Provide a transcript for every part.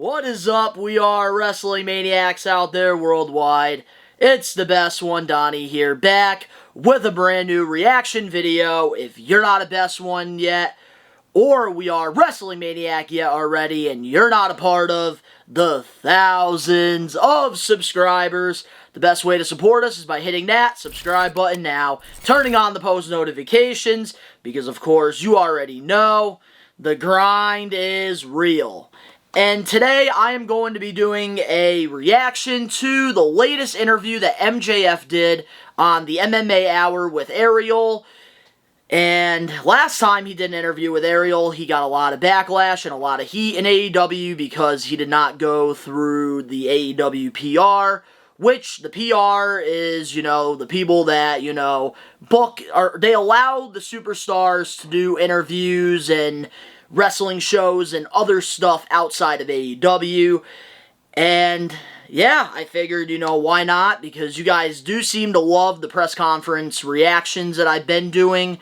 What is up? We are Wrestling Maniacs out there worldwide. It's the best one, Donnie here, back with a brand new reaction video. If you're not a best one yet, or we are Wrestling Maniac yet already, and you're not a part of the thousands of subscribers, the best way to support us is by hitting that subscribe button now, turning on the post notifications, because of course you already know, the grind is real. And today I am going to be doing a reaction to the latest interview that MJF did on the MMA Hour with Ariel. And last time he did an interview with Ariel, he got a lot of backlash and a lot of heat in AEW because he did not go through the AEW PR, which the PR is, the people that, book, or they allow the superstars to do interviews and wrestling shows and other stuff outside of AEW. And yeah, I figured, why not? Because you guys do seem to love the press conference reactions that I've been doing.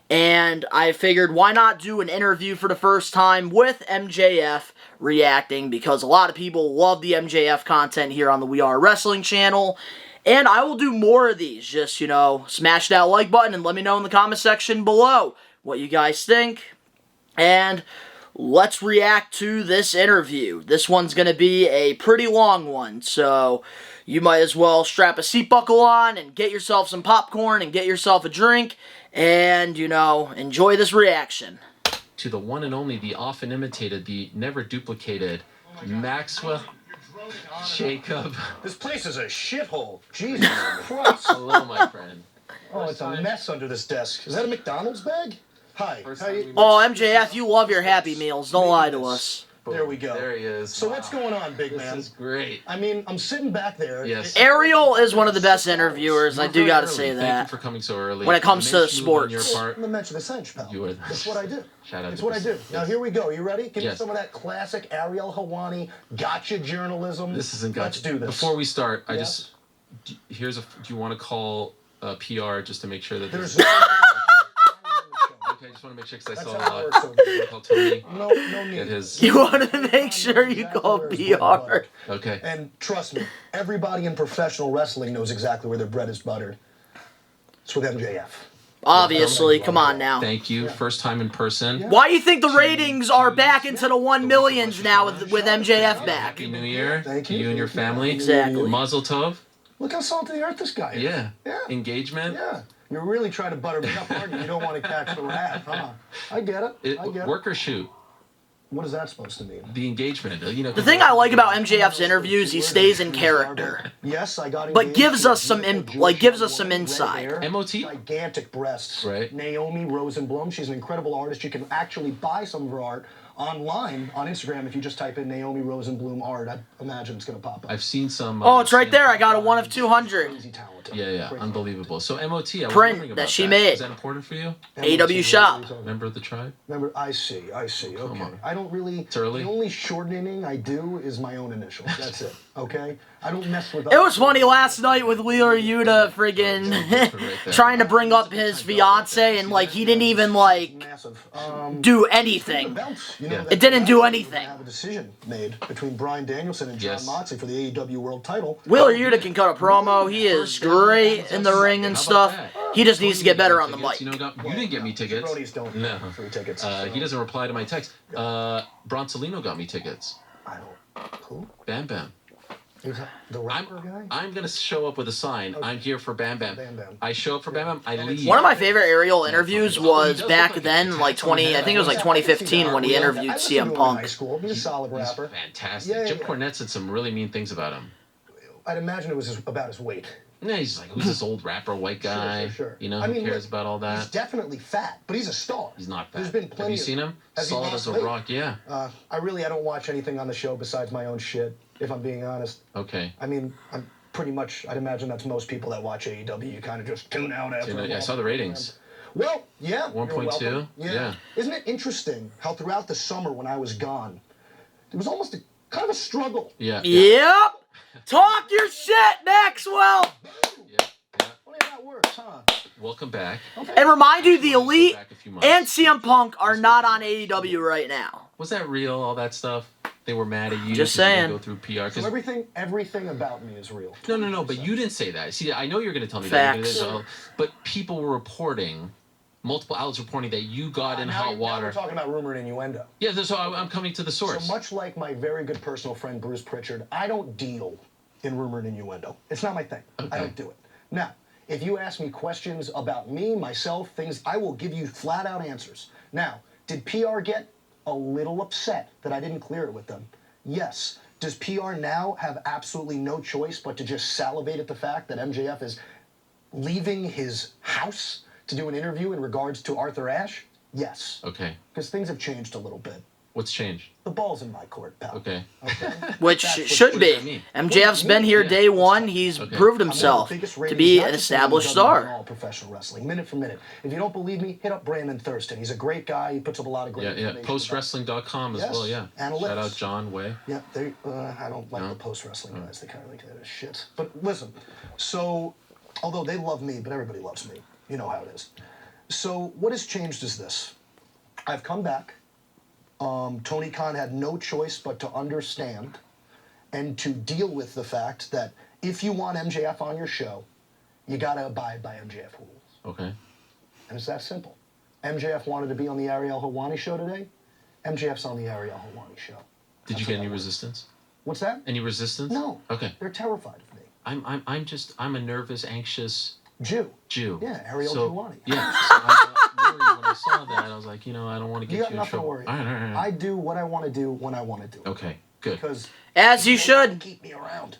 And I figured, why not do an interview for the first time with MJF reacting? Because a lot of people love the MJF content here on the We Are Wrestling channel. And I will do more of these. Just, smash that like button and let me know in the comment section below what you guys think. And let's react to this interview. This one's going to be a pretty long one, so you might as well strap a seat buckle on and get yourself some popcorn and get yourself a drink and, enjoy this reaction. To the one and only, the often imitated, the never duplicated, Maxwell Jacob. This place is a shithole. Jesus Christ. Hello, my friend. Oh, it's a mess under this desk. Is that a McDonald's bag? Hi. Oh, MJF, you love your Happy Meals. Don't lie to us. There we go. There he is. So what's going on, big man? This is great. I mean, I'm sitting back there. Yes. Ariel is one of the best interviewers. I do gotta say that. Thank you for coming so early. When it comes to sports. I'm the mention of the cinch, pal. You are That's what I do. Shout out It's to what I do. Now, here we go. You ready? Give me Yes. some of that classic Ariel Helwani gotcha journalism. This isn't gotcha. Let's do this. Before we start, Yeah? do you want to call PR just to make sure that There's Okay, I just want to make sure because I That's saw how it works over here. call Tony. no need. Get his. You want to make sure you call PR. Okay. And trust me, everybody in professional wrestling knows exactly where their bread is buttered. It's with MJF. Obviously, come on now. Thank you. First time in person. Yeah. Why do you think the ratings are back into the 1 millions now with MJF back? Happy New Year. Thank to you. you and your family. Exactly. Mazel tov. Look how salt of the earth this guy is. Yeah. Yeah. Engagement. Yeah. You're really trying to butter me up, aren't you? You don't want to catch the wrath, huh? I get it. I get Work or shoot? What is that supposed to mean? The engagement. The thing I like about MJF's interviews, he stays in character, Yes, I got it. but gives us some insight. MOT? Gigantic breasts. Right. Naomi Rosenblum. She's an incredible artist. You can actually buy some of her art online on Instagram if you just type in Naomi Rosenblum art. I imagine it's going to pop up. I've seen some. Oh, it's right there. I got a 1 of 200. Crazy talented. Yeah, Crazy unbelievable. So MOT, I was Print wondering about that she that. made. Is that important for you? AW shop. Member of the tribe? Remember, I see. Okay. on. I don't really. It's early. The only shortening I do is my own initials. That's it. Okay. I don't mess with. It was funny last night with Wheeler Yuta friggin' trying to bring up his fiance and he didn't even Massive. do anything. Belts, It didn't do anything. Have a decision made between Bryan Danielson and John Moxley for the AEW World Title. Wheeler Yuta can cut a promo. He is great in the ring and stuff. He just needs to get better on the mic. You didn't get me tickets. Jabronis don't get free tickets. He doesn't reply to my text. Bronsolino got me tickets. I don't. Who? Bam Bam. Is that the rapper guy? I'm gonna show up with a sign. I'm here for Bam Bam. Bam Bam. I show up for Bam Bam. I leave. One of my favorite Ariel interviews was back then, I think it was 2015 when he interviewed CM Punk. High school. He's a solid rapper. Fantastic. Yeah, Jim yeah. Cornette said some really mean things about him. I'd imagine it was about his weight. Yeah, he's like, who's this old rapper, white guy? Sure. You know, who cares about all that? He's definitely fat, but he's a star. He's not fat. There's been plenty. Have you seen him? Has he Solid lost as a weight? rock, yeah. I don't watch anything on the show besides my own shit, if I'm being honest. Okay. I mean, I'm pretty much, I'd imagine that's most people that watch AEW. You kind of just tune out after a while. I saw the ratings. Well, yeah. 1.2? Yeah. Isn't it interesting how throughout the summer when I was gone, there was almost kind of a struggle. Yeah. Yep. Talk your shit, Maxwell. Yeah. Funny how that works, huh? Welcome back. Okay. And remind you, the Elite Back a few months. and CM Punk are not on AEW right now. Was that real, all that stuff? they were mad at you. Just 'cause you didn't saying. Go through PR. So everything about me is real. No. But you didn't say that. See, I know you're going to tell me Facts. that. But people were reporting, multiple outlets reporting that you got in hot Now water. we're talking about rumor and innuendo. Yeah, so I'm coming to the source. So much like my very good personal friend Bruce Pritchard, I don't deal in rumor and innuendo. It's not my thing. Okay. I don't do it. Now, if you ask me questions about me, myself, things, I will give you flat out answers. Now, did PR get a little upset that I didn't clear it with them? Yes. Does PR now have absolutely no choice but to just salivate at the fact that MJF is leaving his house to do an interview in regards to Arthur Ashe? Yes. Okay. Because things have changed a little bit. What's changed? The ball's in my court, pal. Okay. Which That's what- should what be. does that mean? MJF's been here Yeah. day one. He's Okay. proved I'm one of the himself biggest to ratings, be not an just in established AEW, but in star. all professional wrestling, minute for minute. If you don't believe me, hit up Brandon Thurston. He's a great guy. He puts up a lot of great Yeah. information. Postwrestling.com as Yes. well. Yeah. Analytics. Shout out John Way. Yeah, I don't like No? the post wrestling guys. They kind of like that as shit. But listen, so although they love me, but everybody loves me. You know how it is. So what has changed is this: I've come back. Tony Khan had no choice but to understand and to deal with the fact that if you want MJF on your show, you got to abide by MJF rules. Okay. And it's that simple. MJF wanted to be on the Ariel Helwani show today. MJF's on the Ariel Helwani show. Did you That's get how any that works. resistance? What's that? Any resistance? No. Okay. They're terrified of me. I'm a nervous, anxious Jew. Jew. Yeah, Ariel so, Helwani. Yeah. So I got worried when I saw that. I was like, I don't want to get You got in nothing to trouble. worry. All right. I do what I want to do when I want to do it. Okay. Good. Because As you they don't should. keep me around.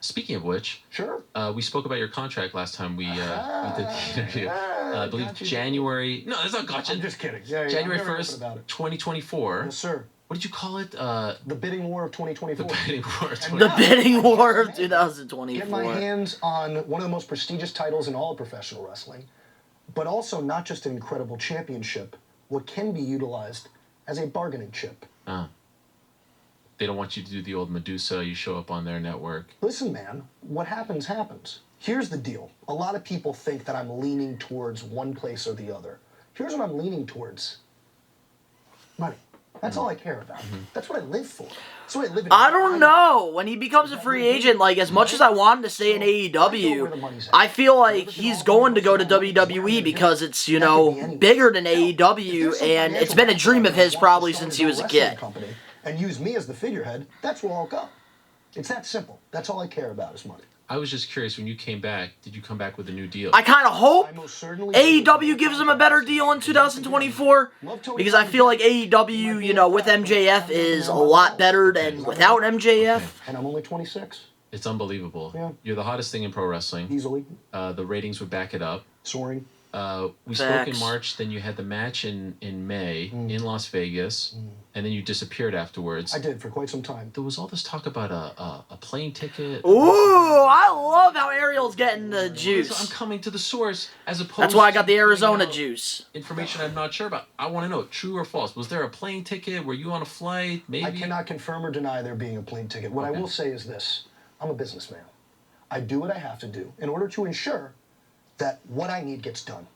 Speaking of which, Sure. we spoke about your contract last time we did the interview. I believe gotcha. January. No, that's not gotcha. I'm just kidding. Yeah, January I'm very open 1st, about it. 2024. Yes, sir. What did you call it? The bidding war of The 2024. bidding war. The bidding war of Get my 2024. hands on one of the most prestigious titles in all of professional wrestling, but also not just an incredible championship, what can be utilized as a bargaining chip. They don't want you to do the old Medusa. You show up on their network. Listen, man, what happens, happens. Here's the deal. A lot of people think that I'm leaning towards one place or the other. Here's what I'm leaning towards. Money. That's all I care about. That's what I live for. That's what I live in. I don't know. When he becomes a free agent, like, as much as I want him to stay in AEW, I feel like he's going to go to WWE because it's, bigger than AEW, and it's been a dream of his probably since he was a kid. And use me as the figurehead, that's where I'll go. It's that simple. That's all I care about is money. I was just curious, when you came back, did you come back with a new deal? I kind of hope I most certainly AEW gives him a better deal in 2024 because I feel like AEW, with MJF is a lot better than without MJF. And I'm only 26, It's unbelievable. Yeah. You're the hottest thing in pro wrestling. easily, The ratings would back it up. soaring. We spoke in Facts. March, then you had the match in May in Las Vegas, and then you disappeared afterwards. I did for quite some time. There was all this talk about a plane ticket. Ooh, I love how Ariel's getting the So I'm juice. coming to the source as opposed That's why I got the to Arizona finding out juice. information I'm not sure about. I want to know, true or false. Was there a plane ticket? Were you on a flight? Maybe. I cannot confirm or deny there being a plane ticket. What I will say is this. I'm a businessman. I do what I have to do in order to ensure that what I need gets done.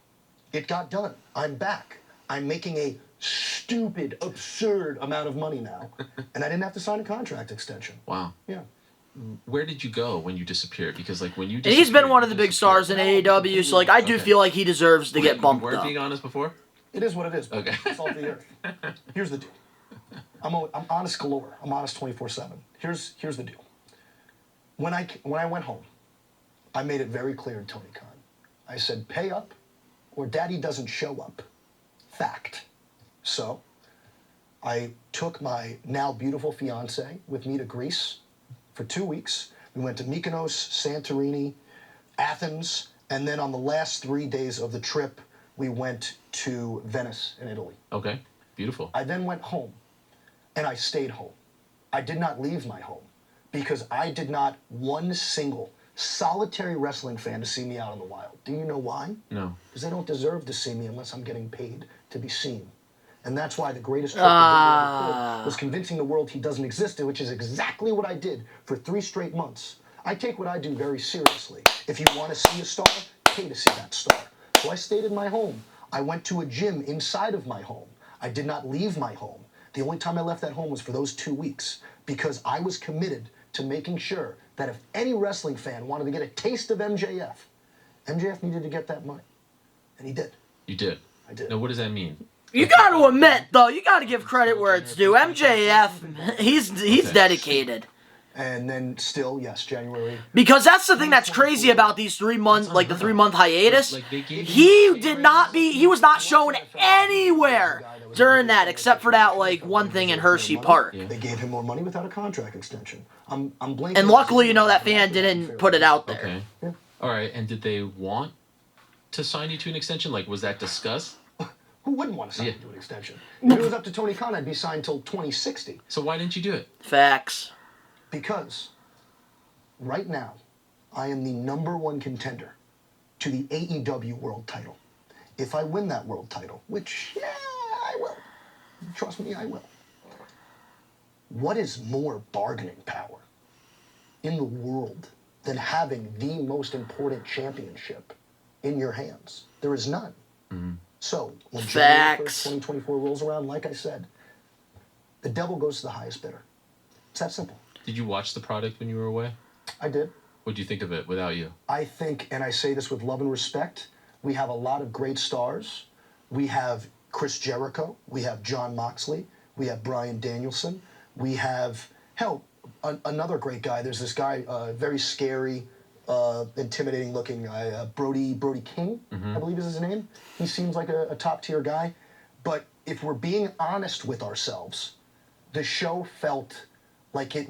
It got done. I'm back. I'm making a stupid, absurd amount of money now. And I didn't have to sign a contract extension. Wow. Yeah. Where did you go when you disappeared? Because when you And disappeared, he's been one of you the big disappeared. stars in AEW, so I do feel like he deserves to get bumped You weren't up. being honest before? It is what it is. Okay. It's all the earth. Here's the deal. I'm honest galore. I'm honest 24/7. Here's the deal. When I went home, I made it very clear to Tony Khan. I said, pay up or daddy doesn't show up. Fact. So I took my now beautiful fiance with me to Greece for 2 weeks. We went to Mykonos, Santorini, Athens, and then on the last 3 days of the trip, we went to Venice in Italy. Okay. Beautiful. I then went home, and I stayed home. I did not leave my home because I did not one single solitary wrestling fan to see me out in the wild. Do you know why? No. Because they don't deserve to see me unless I'm getting paid to be seen. And that's why the greatest trick that Donnie ever pulled was convincing the world he doesn't exist, which is exactly what I did for 3 straight months. I take what I do very seriously. If you want to see a star, pay to see that star. So I stayed in my home. I went to a gym inside of my home. I did not leave my home. The only time I left that home was for those 2 weeks because I was committed to making sure that if any wrestling fan wanted to get a taste of MJF, MJF needed to get that money. And he did. You did? I did. Now, what does that mean? You got to admit, though, you got to give credit where it's due. MJF, he's dedicated. And then still, yes, January. Because that's the thing that's crazy about these 3 months, like the 3-month hiatus. Like, they gave He was not shown anywhere during that, except for that, like, one thing in Hershey Park. Yeah. They gave him more money without a contract extension. I'm blanking. And luckily, that fan didn't put it out there. Okay. Yeah. All right, and did they want to sign you to an extension? Like, was that discussed? Who wouldn't want to sign to an extension? If it was up to Tony Khan, I'd be signed till 2060. So why didn't you do it? Facts. Because right now, I am the #1 contender to the AEW world title. If I win that world title, which, yeah, I will. Trust me, I will. What is more bargaining power in the world than having the most important championship in your hands? There is none. Mm-hmm. So, when January 1st, Facts. 2024 rolls around, like I said, the devil goes to the highest bidder. It's that simple. Did you watch the product when you were away? I did. What do you think of it without you? I think, and I say this with love and respect, we have a lot of great stars. We have Chris Jericho. We have Jon Moxley. We have Bryan Danielson. We have, another great guy. There's this guy, very scary, intimidating looking guy, Brody King, I believe is his name. He seems like a top tier guy. But if we're being honest with ourselves, the show felt like it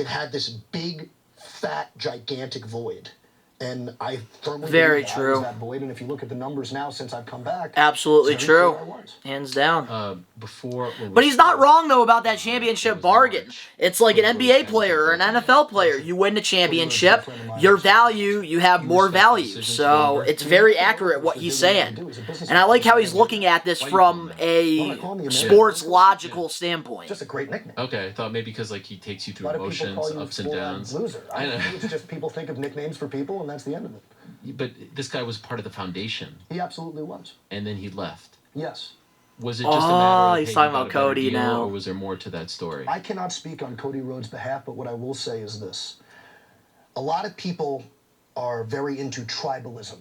had this big, fat, gigantic void. And I firmly Very believe that true. I was that void. And if you look at the numbers now since I've come back, Absolutely it's everything true. I was. Hands down. Before... But he's not wrong, though, about that championship bargain. It's like an NBA player or an NFL player. You win the championship, your value, you have more value. So it's very accurate what he's saying. And I like how he's looking at this from a sports logical standpoint. Just a great nickname. Okay, I thought maybe because, like, he takes you A through lot of people emotions, call you ups and four-eyed downs. loser. I know. It's just people think of nicknames for people, and that's the end of it. But this guy was part of the foundation, He absolutely was. and then he left. Yes. Was it just a matter of, he's hey, talking you got about a better Cody deal, now. or was there more to that story? I cannot speak on Cody Rhodes' behalf, but what I will say is this. A lot of people are very into tribalism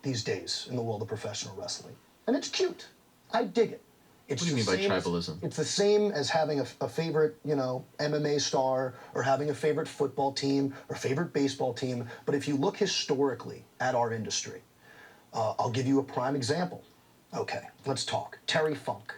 these days in the world of professional wrestling. And it's cute. I dig it. It's What do you the mean by same as- tribalism? It's the same as having a favorite, MMA star or having a favorite football team or favorite baseball team. But if you look historically at our industry, I'll give you a prime example. Okay, let's talk. Terry Funk,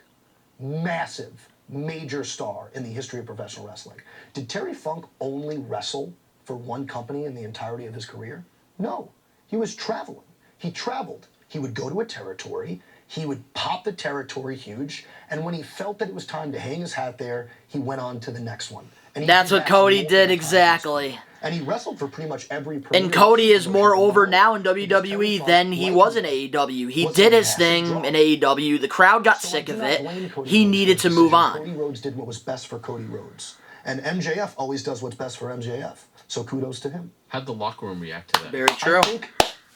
massive, major star in the history of professional wrestling. Did Terry Funk only wrestle for one company in the entirety of his career? No, he was traveling. He traveled. He would go to a territory. He would pop the territory huge, and when he felt that it was time to hang his hat there, he went on to the next one. And he That's did what that Cody multiple did times. exactly. And he wrestled for pretty much every. And Cody is more over now in WWE than he was in AEW. He did his thing in AEW. The crowd got sick of it. He needed to move Cody on. Rhodes did what was best for Cody Rhodes, and MJF always does what's best for MJF. So kudos to him. How'd the locker room react to that? Very true. I think,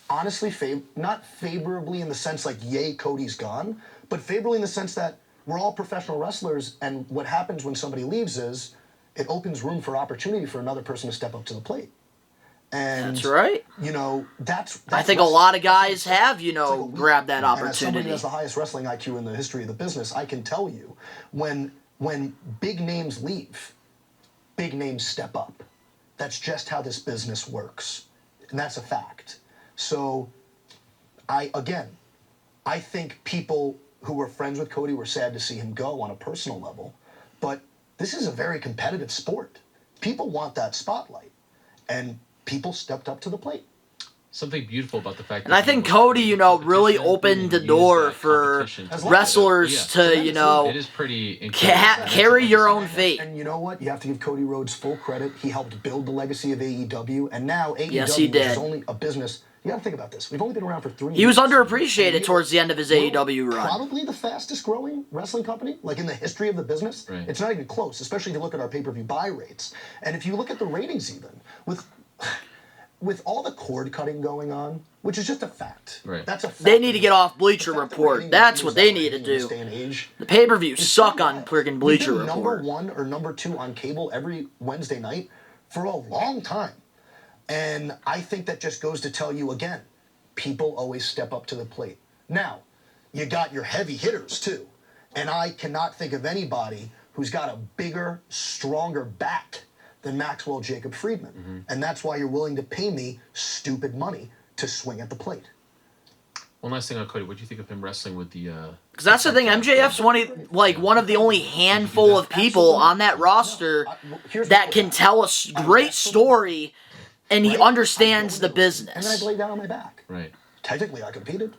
honestly, not favorably in the sense like, yay, Cody's gone, but favorably in the sense that we're all professional wrestlers, and what happens when somebody leaves is it opens room for opportunity for another person to step up to the plate. And That's right. That's I think a wrestling. lot of guys have, It's like a week. grabbed that And as somebody opportunity. who has the highest wrestling IQ in the history of the business, I can tell you, when big names leave, big names step up. That's just how this business works. And that's a fact. So, I think people who were friends with Cody were sad to see him go on a personal level. But this is a very competitive sport. People want that spotlight. And people stepped up to the plate. Something beautiful about the fact that... And I think Cody, really opened the door for wrestlers to, It is pretty incredible. carry your own fate. And you know what? You have to give Cody Rhodes full credit. He helped build the legacy of AEW. And now AEW, Yes, he which is did. only a business... You got to think about this. We've only been around for 3 years. He was underappreciated towards the end of his AEW run. Probably the fastest growing wrestling company, like in the history of the business. Right. It's not even close, especially if you look at our pay-per-view buy rates. And if you look at the ratings even, with with all the cord cutting going on, which is just a fact. Right. That's a fact. They need to get off Bleacher The fact that Report. ratings That's lose what they that need to rating in this do. day and age The pay-per-views is suck so on bad. friggin' We've Bleacher been Report. number 1 or number 2 on cable every Wednesday night for a long time. And I think that just goes to tell you again, people always step up to the plate. Now, you got your heavy hitters too. And I cannot think of anybody who's got a bigger, stronger bat than Maxwell Jacob Friedman. Mm-hmm. And that's why you're willing to pay me stupid money to swing at the plate. One last thing on Cody. What do you think of him wrestling with the? Because that's the thing, MJF's one of the only handful of people on that roster that can tell a great story, and he understands the And then I business. laid down on my back. Right. Technically, I competed.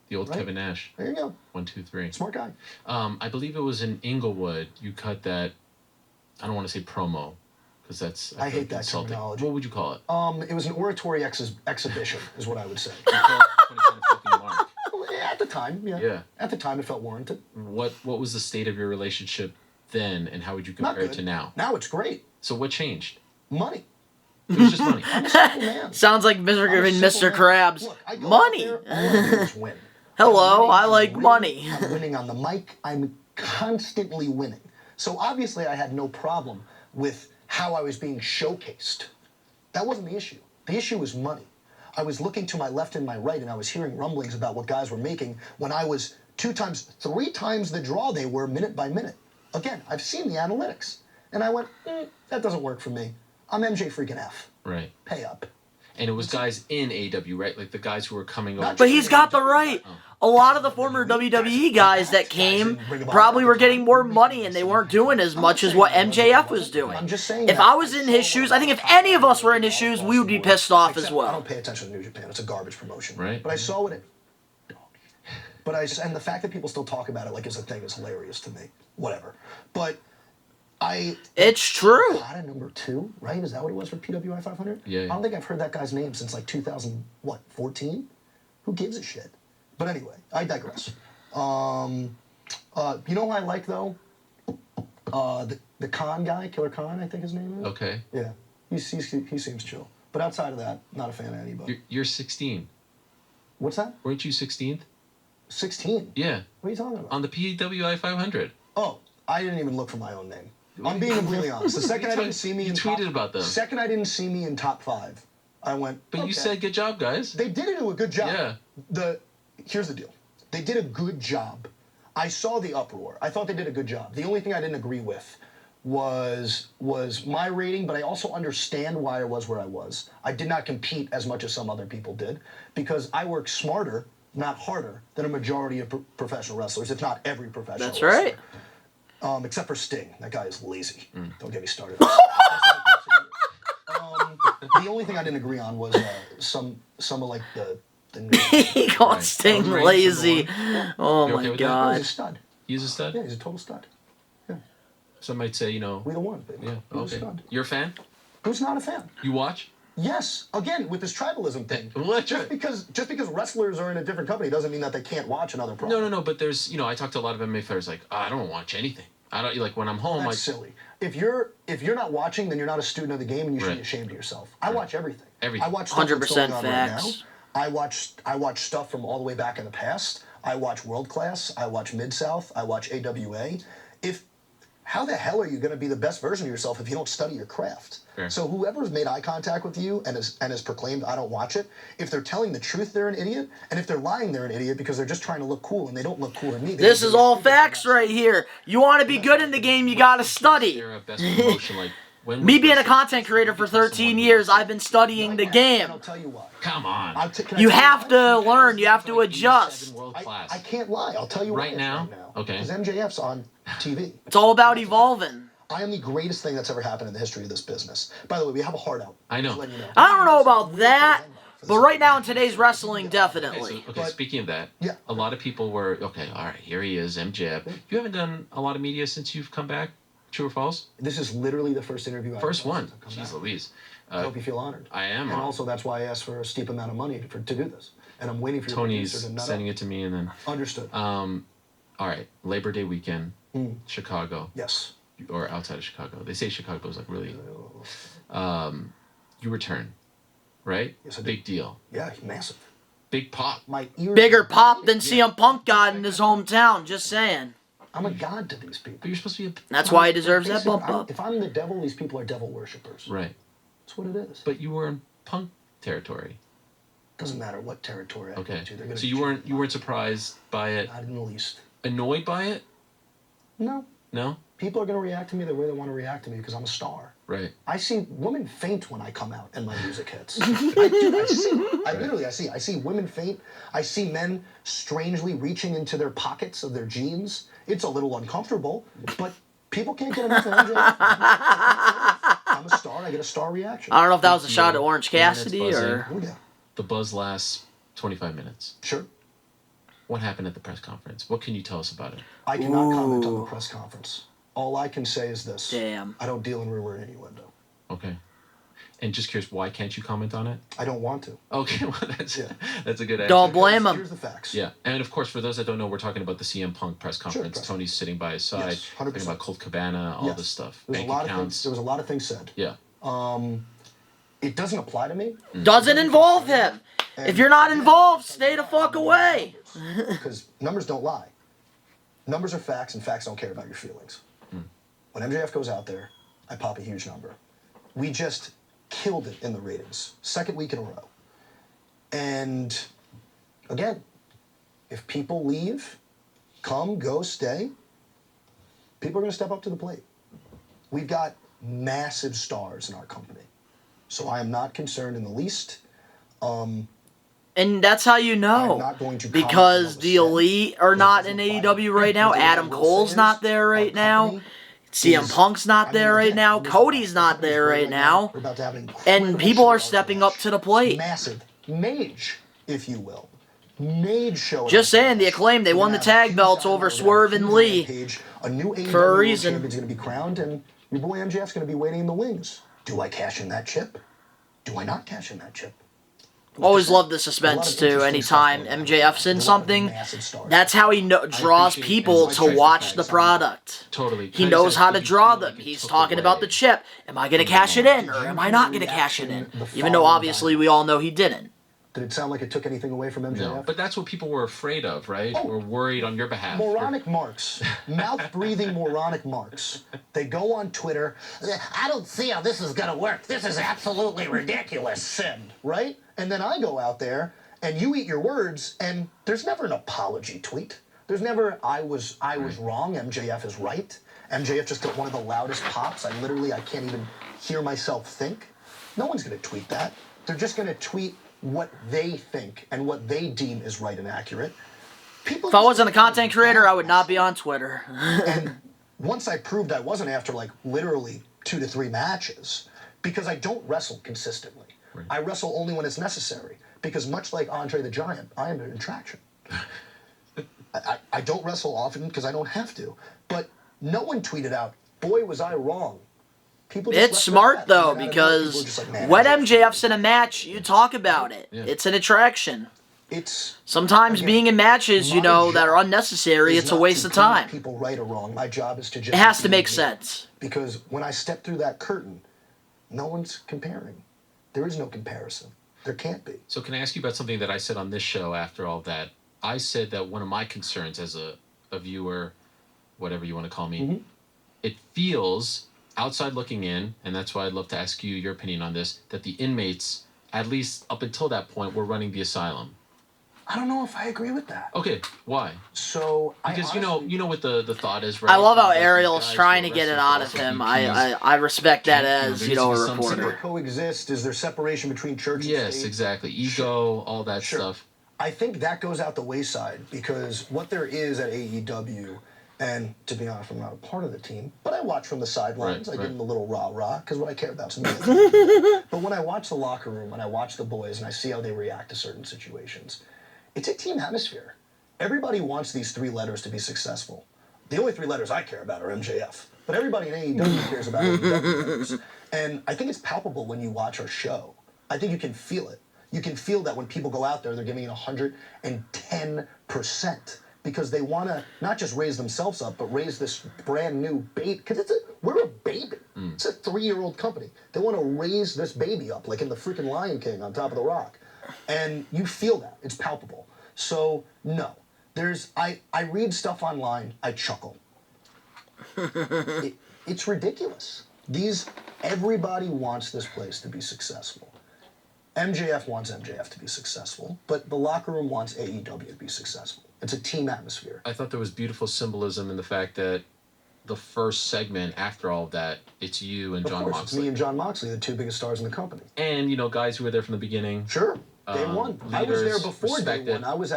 The old Right. Kevin Nash. There you go. 1, 2, 3. Smart guy. I believe it was in Inglewood. You cut that. I don't want to say promo, because that's. I feel hate like that insulting. terminology. What would you call it? It was an oratory exhibition, is what I would say. 2010 mark. At the time, yeah. Yeah. At the time, it felt warranted. What was the state of your relationship then, and how would you Not compare it good. to now? Now it's great. So what changed? Money. It was just money. I'm a simple man. Sounds like Mr. I'm a Griffin, simple Mr. man. Krabs. Look, I go Money. out there, all I do is win. Hello, I'm winning, I I'm like winning, money. I'm winning on the mic. I'm constantly winning. So obviously, I had no problem with how I was being showcased. That wasn't the issue. The issue was money. I was looking to my left and my right, and I was hearing rumblings about what guys were making when I was 2 times, 3 times the draw they were minute by minute. Again, I've seen the analytics. And I went, that doesn't work for me. I'm MJ freaking F. Right. Pay up. And it was guys in AW, right? Like the guys who were coming over. But he's got the right. A lot of the former WWE guys that came probably were getting more money and they weren't doing as much as what MJF was doing. I'm just saying If I was in his shoes, I think if any of us were in his shoes, we would be pissed off as Except I well. don't pay attention to New Japan. It's a garbage promotion. Right. But I saw what it. And the fact that people still talk about it like it's a thing is hilarious to me. Whatever. But It's true. Okada number 2, right? Is that what it was for PWI 500? Yeah. I don't think I've heard that guy's name since like 2014. Who gives a shit? But anyway, I digress. You know who I like though? The Khan guy, Killer Khan, I think his name is. Okay. Yeah, he seems chill. But outside of that, not a fan of anybody. You're 16. What's that? Weren't you 16th? 16? Yeah. What are you talking about? On the PWI 500. Oh, I didn't even look for my own name. I'm being completely honest. The second I didn't see me You in tweeted top, about them. Second I didn't see me in top 5, I went. But okay. you said good job, guys. They did do a good job. Yeah. Here's the deal. They did a good job. I saw the uproar. I thought they did a good job. The only thing I didn't agree with was my rating, but I also understand why I was where I was. I did not compete as much as some other people did because I work smarter, not harder, than a majority of professional wrestlers, if not every professional That's wrestler. right. Except for Sting. That guy is lazy. Don't get me started. The only thing I didn't agree on was some of like the He called Sting Right. lazy. Oh You okay my with that? god. He's a stud. He's a stud? Yeah, he's a total stud. Some might say, We the ones, baby. yeah, He's a okay. stud. You're a fan? Who's not a fan? You watch? Yes. Again, with this tribalism thing. What? Just because wrestlers are in a different company doesn't mean that they can't watch another program. No, but there's, I talk to a lot of MMA players like, I don't watch anything. I don't, like, when I'm home, That's like, silly. If you're not watching, then you're not a student of the game, and you should Right. be ashamed of yourself. I watch everything. Everything. I watch stuff that's 100% going on facts. right now. I watch stuff from all the way back in the past. I watch World Class. I watch Mid South. I watch AWA. How the hell are you going to be the best version of yourself if you don't study your craft? Fair. So whoever's made eye contact with you and has proclaimed I don't watch it, if they're telling the truth, they're an idiot, and if they're lying, they're an idiot because they're just trying to look cool and they don't look cool to me. This is all facts right here. You want to be good in the game, you gotta study. Era, best promotion, like, when was Me being a wrestling- content creator for 13 years, I've been studying the And game. I'll tell you why. Come on. Can I You tell have why? to learn, you have to Like 87 adjust. World class. I can't lie. I'll tell you why. Right it's now? Right now. Okay. Because MJF's on TV. It's all about evolving. I am the greatest thing that's ever happened in the history of this business. By the way, we have a heart out. I know. Just letting you know. I don't know about that, but right now in today's wrestling, definitely. Okay, But- speaking of that, Yeah. a lot of people were, okay, all right, here he is, MJF. You haven't done a lot of media since you've come back? True or false? This is literally the first interview I've First done one. since I've come Jeez back. Louise. I hope you feel honored. I am And honored. also, that's why I asked for a steep amount of money to do this. And I'm waiting for your Tony's producer to nut sending up. it to me, and then, Understood. all right, Labor Day weekend, Chicago, Yes. or outside of Chicago. They say Chicago's like really, you return. right? Yes, I do. Big deal. Yeah, massive. Big pop. My ears. Bigger pop than CM Punk got in his hometown, just saying. I'm a god to these people. But you're supposed to be a... That's why he deserves that bump up. If I'm the devil, these people are devil worshippers. Right. That's what it is. But you were in Punk territory. Doesn't matter what territory I Okay. go to. They're gonna So you weren't surprised by it? Not in the least. Annoyed by it? No. No? People are going to react to me the way they want to react to me because I'm a star. Right. I see women faint when I come out and my music hits. I see women faint. I see men strangely reaching into their pockets of their jeans. It's a little uncomfortable, but people can't get enough of MJF. I'm a star. I get a star reaction. I don't know if that was a shot at Orange Cassidy buzzing. or... Oh, yeah. The buzz lasts 25 minutes. Sure. What happened at the press conference? What can you tell us about it? I cannot comment on the press conference. All I can say is this. Damn. I don't deal in rumor and innuendo. Okay. And just curious, why can't you comment on it? I don't want to. Okay, well, that's a good answer. Don't blame him. Here's the facts. Yeah, and of course, for those that don't know, we're talking about the CM Punk press conference. press Tony's sitting by his side, Yes, 100%. talking about Colt Cabana, all Yes. this stuff, There was bank a lot of accounts. things. There was a lot of things said. Yeah. It doesn't apply to me. Doesn't involve him. If you're not involved, stay the fuck away. Because numbers don't lie. Numbers are facts, and facts don't care about your feelings. When MJF goes out there, I pop a huge number. We just killed it in the ratings. Second week in a row. And again, if people leave, come, go, stay, people are going to step up to the plate. We've got massive stars in our company. So I am not concerned in the least. And that's how you know. I'm not going to comment on Because what was the said. Elite are not in Doesn't apply. AEW right now. What I Adam will Cole's say is, not there our right now. company CM is- Punk's not I mean, there right again, now. numbers- Cody's not company's there great right now. We're about to have an And incredible people are show stepping out up to the plate. Massive mage, if you will. Mage show. Just saying, the Acclaim, they won the tag belts over Swerve and Lee. A new AEW for a World reason. Champion's going to be crowned, and your boy MJF's going to be waiting in the wings. Do I cash in that chip? Do I not cash in that chip? Always love the There's a lot suspense of too. interesting Anytime stuff going on. MJF's in There's a lot of something, massive stars. that's how he draws appreciate people and to like watch the the facts. product. Totally. He Kinda knows says, how to "Did you draw feel like them. it He's took talking about away the chip. Am I going to from cash it the in, or am I not going to cash it in? The Even though following obviously we all know he didn't. Did it sound like it took anything away from MJF? No, but that's what people were afraid of, right? We're worried on your behalf. Moronic marks, mouth-breathing moronic marks. They go on Twitter. I don't see how this is going to work. This is absolutely ridiculous. Send, right? And then I go out there, and you eat your words, and there's never an apology tweet. There's never, I was wrong, MJF is right. MJF just got one of the loudest pops. I can't even hear myself think. No one's going to tweet that. They're just going to tweet what they think and what they deem is right and accurate. People If I wasn't a content creator, I would not be on Twitter. And once I proved I wasn't after like literally 2 to 3 matches, because I don't wrestle consistently. Right. I wrestle only when it's necessary. Because much like Andre the Giant, I am an attraction. I don't wrestle often because I don't have to. But no one tweeted out, boy, was I wrong. People just It's left it smart at that. though, And then out of nowhere, people because are just like, man, when MJF's MJF's in a match, you talk about it. Yeah. It's an attraction. It's Sometimes Again, being in matches, my that are job unnecessary, is it's a not waste to of prove time. people right or wrong. My job is to just It has to be make me. sense. Because when I step through that curtain, no one's comparing. There is no comparison. There can't be. So can I ask you about something that I said on this show after all that? I said that one of my concerns as a viewer, whatever you want to call me, it feels, outside looking in, and that's why I'd love to ask you your opinion on this, that the inmates, at least up until that point, were running the asylum. I don't know if I agree with that. Okay, why? So Because I honestly, you know what the thought is, right? I love how These Ariel's guys trying who to are get it wrestling out for of also him. VPs. I respect that There as, needs to be some reporter. coexist. Is there separation between church and Yes, state? exactly. Ego, all that Sure. stuff. I think that goes out the wayside because what there is at AEW, and to be honest, I'm not a part of the team, but I watch from the sidelines. Right, I right. give them a little rah-rah because what I care about is me. But when I watch the locker room and I watch the boys and I see how they react to certain situations, it's a team atmosphere. Everybody wants these 3 letters to be successful. The only 3 letters I care about are MJF. But everybody in AEW cares about AEW letters. And I think it's palpable when you watch our show. I think you can feel it. You can feel that when people go out there, they're giving it 110% because they want to not just raise themselves up, but raise this brand new bait. Because we're a baby. It's a 3-year-old company. They want to raise this baby up like in the freaking Lion King on top of the rock. And you feel that. It's palpable. So, no. I read stuff online, I chuckle. It's ridiculous. Everybody wants this place to be successful. MJF wants MJF to be successful, but the locker room wants AEW to be successful. It's a team atmosphere. I thought there was beautiful symbolism in the fact that the first segment after all of that, it's you and John Of course, Moxley. it's me and John Moxley, the 2 biggest stars in the company. And, guys who were there from the beginning. Sure, day one. I was there before respected. day one. I was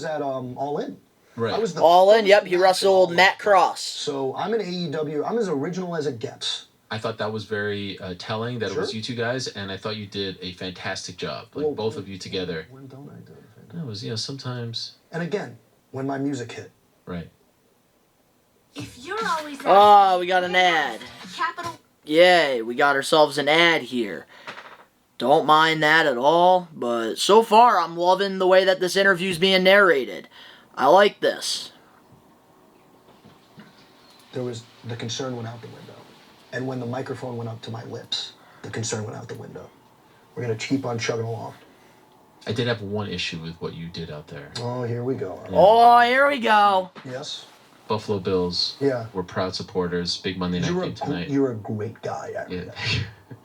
at All In. Right. I was the All In, first yep, he match wrestled at All In. Matt Cross. So I'm an AEW. I'm as original as it gets. I thought that was very telling that Sure. it was you two guys, and I thought you did a fantastic job. Like, both of you together. When don't I do it? It was, sometimes. And again, when my music hit. Right. If you're always Oh, we got an ad. Capital. Yay, we got ourselves an ad here. Don't mind that at all, but so far I'm loving the way that this interview's being narrated. I like this. The concern went out the window. And when the microphone went up to my lips, the concern went out the window. We're going to keep on chugging along. I did have one issue with what you did out there. Oh, here we go. Oh, here we go. Yes? Buffalo Bills Yeah. were proud supporters. Big Monday night game tonight. You're a great guy, Ariel.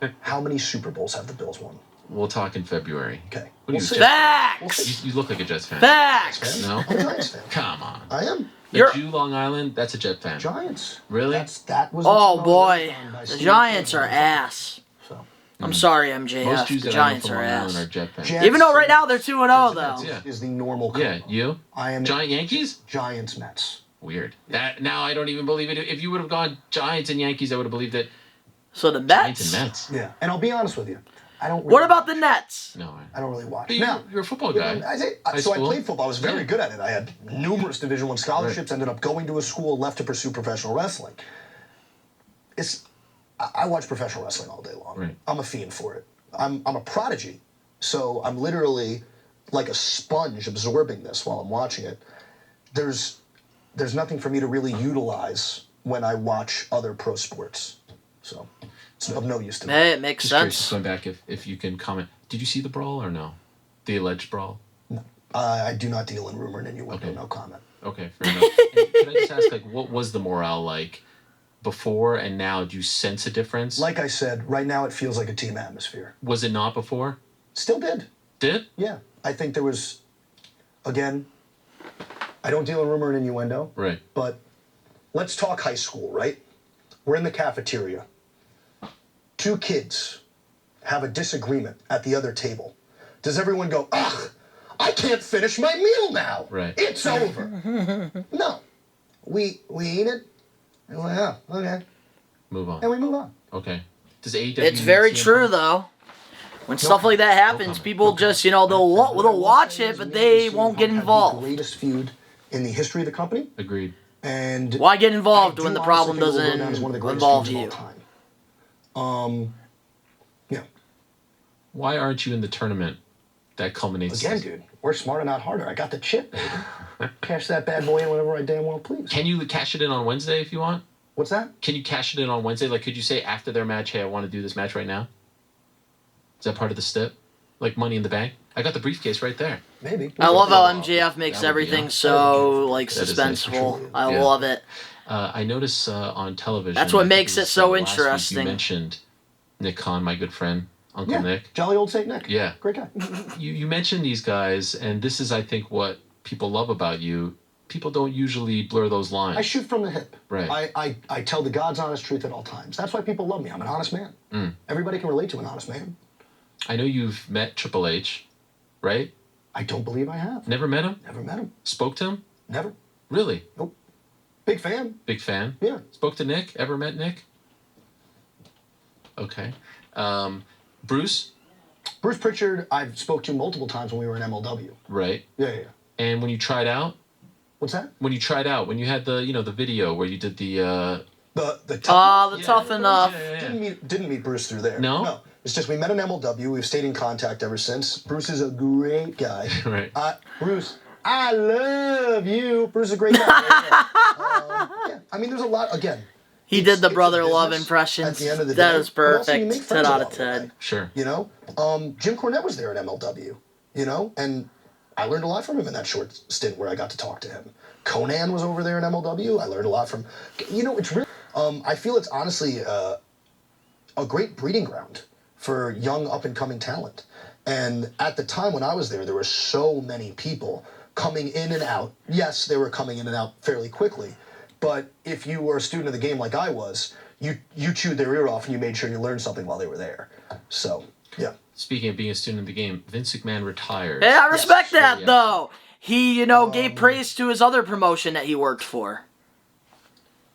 Yeah. How many Super Bowls have the Bills won? We'll talk in February. Okay. What are you, see. Jets? Facts! You look like a Jets fan. Facts! No? I'm a Giants fan. Come on. I am. You're- Jew Long Island, that's a Jet fan. Giants. Really? That was. Oh the boy, by the Steve Giants are Kerr. ass. So. I'm sorry, Most MJF. Jews The that I know Giants from are Long Island are ass. Jet fans. Jets Even though right now they're 2-0 Jets, though. yeah. Is the normal. Yeah, combo. you? I am Giant Yankees? Giants Mets. Weird. That now I don't even believe it. If you would have gone Giants and Yankees, I would have believed it. So the Giants Mets. and Mets. Yeah, and I'll be honest with you. I don't. Really What about the Nets? No. I don't really watch. But Now, you're a football guy. High so I school? played football. I was very good at it. I had numerous Division I scholarships. Ended up going to a school, left to pursue professional wrestling. I watch professional wrestling all day long. Right. I'm a fiend for it. I'm a prodigy, so I'm literally like a sponge absorbing this while I'm watching it. There's nothing for me to really utilize when I watch other pro sports, so it's of no use to me. Hey, it makes Just curious, sense. going back, if you can comment. Did you see the brawl or no? The alleged brawl? I do not deal in rumor and innuendo. Okay. No comment. Okay, fair enough. And can I just ask, like, what was the morale like before and now? Do you sense a difference? Like I said, right now it feels like a team atmosphere. Was it not before? Still did. Did? Yeah. I think there was, again, I don't deal in rumor and innuendo, Right. but let's talk high school, right? We're in the cafeteria. 2 kids have a disagreement at the other table. Does everyone go, ugh, I can't finish my meal now. Right. It's over. No. We eat it, and we're like, oh, okay. Move on. And we move on. Okay. Does AEW It's need very CM true Punk? though. When stuff like that happens, comment. people just, they'll What I will watch say it, is but me they and won't CM get Punk had involved. The greatest feud in the history of the company. Agreed. And Why get involved I when do the problem honestly think it will go doesn't down as one of the greatest involve feuds you? of all time. Yeah. Why aren't you in the tournament that culminates? Again, dude, work smarter, not harder. I got the chip, baby. Cash that bad boy in whenever I damn well please. Can you cash it in on Wednesday if you want? What's that? Can you cash it in on Wednesday? Like, could you say after their match, hey, I want to do this match right now? Is that part of the step? Like Money in the Bank? I got the briefcase right there. Maybe. I love how That MJF makes would be everything awesome. so, like, That is nice. suspenseful. I Yeah. love it. I notice on television. That's what I think makes it was, so last week interesting. You mentioned Nick Khan, my good friend, Uncle Yeah. Nick. Jolly old Saint Nick. Yeah. Great guy. You mentioned these guys, and this is, I think, what people love about you. People don't usually blur those lines. I shoot from the hip. Right. I tell the God's honest truth at all times. That's why people love me. I'm an honest man. Everybody can relate to an honest man. I know you've met Triple H, right? I don't believe I have. Never met him? Never met him. Spoke to him? Never. Really? Nope. Big fan. Big fan? Yeah. Spoke to Nick? Ever met Nick? Okay. Bruce? Bruce Pritchard, I've spoke to multiple times when we were in MLW. Right. Yeah. And when you tried out? What's that? When you tried out, when you had the, the video where you did the The Oh, the Yeah. tough enough. Yeah. Didn't meet Bruce through there. No? It's just we met in MLW. We've stayed in contact ever since. Bruce is a great guy. Right. Bruce, I love you. Bruce is a great guy. Yeah. I mean, there's a lot. Again, He did the it's a brother love business impressions. at the end of the That day, was but also you perfect. make 10 friends out of along the way. 10. Sure. You know, Jim Cornette was there at MLW, you know, and I learned a lot from him in that short stint where I got to talk to him. Conan was over there in MLW. I learned a lot from, you know, it's really, I feel it's honestly a great breeding ground for young up-and-coming talent. And at the time when I was there were so many people coming in and out. Yes, they were coming in and out fairly quickly, but if you were a student of the game like I was, you chewed their ear off and you made sure you learned something while they were there. So, yeah. Speaking of being a student of the game, Vince McMahon retires. Hey, I respect Yes. that, Yeah. though. He, gave praise to his other promotion that he worked for.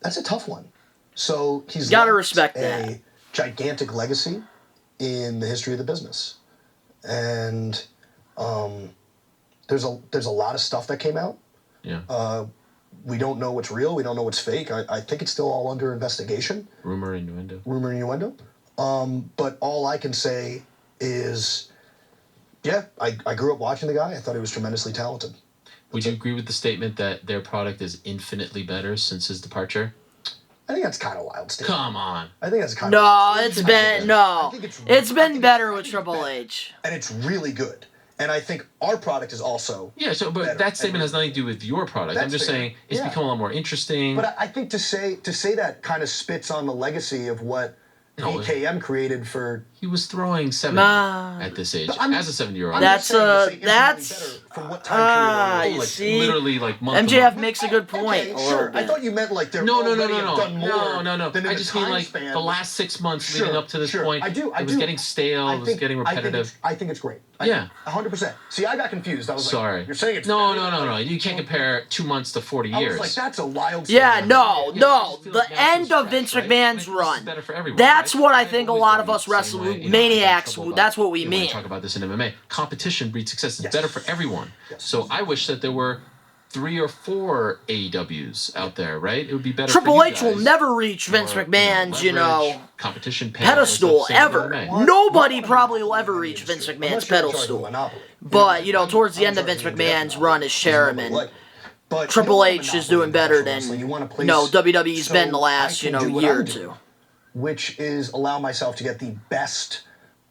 That's a tough one. So he's Gotta left respect a that. gigantic legacy in the history of the business, and there's a lot of stuff that came out. Yeah. We don't know what's real. We don't know what's fake. I think it's still all under investigation. Rumor, innuendo. But all I can say is, yeah, I grew up watching the guy. I thought he was tremendously talented. Would you agree with the statement that their product is infinitely better since his departure? I think that's kind of wild statement. Come on. I think that's kind No, of it's been no. I think It's I been think better I with think Triple it's better. H. And it's really good. And I think our product is also Yeah, so but better. that statement And has nothing to do with your product. I'm That's just fair. saying it's Yeah. become a lot more interesting. But I think to say that kind of spits on the legacy of what No, AKM created for. He was throwing 70 Nah. at this age, I'm- as a 70-year-old. I'm That's, just saying to say infinitely that's- better from what time period I it was. like see. literally like month to MJF month. makes a good point. Okay, a sure. little I bit. thought you meant like they're No, already have done more no. than in I the just mean time like span. the last 6 months leading Sure, up to this sure. point. I do. It was getting stale. It was getting repetitive. I think it's great. Yeah. 100%. See, I got confused. I was Sorry. like, you're saying it's no. better? You can't compare 2 months to 40 I years. was like, that's a wild Yeah, statement. no. Yeah, it just feels The now it end feels of Vince fresh, right? McMahon's Like, this is run. better for everyone, That's right? what I I've think a always lot of believed us the same wrestling way. I get in maniacs, trouble about- that's what we when mean. I talk about this in MMA. Competition breeds success. It's Yes. better for everyone. Yes. So I wish that there were 3 or 4 AEWs out there, right? It would be better Triple for you H will guys. never reach Vince Or, McMahon's, leverage, competition panel, pedestal stuff, same with ever. MMA. Nobody probably will ever reach Vince Unless McMahon's you're in charge of pedestal. Monopoly. But, I'm- towards the I'm end of in Vince charge McMahon's Monopoly. run as chairman, But you Triple don't want a H is monopoly doing in better professional than, wrestling. You want a place WWE's so been the I last, can do what year I or do, two. which is allow myself to get the best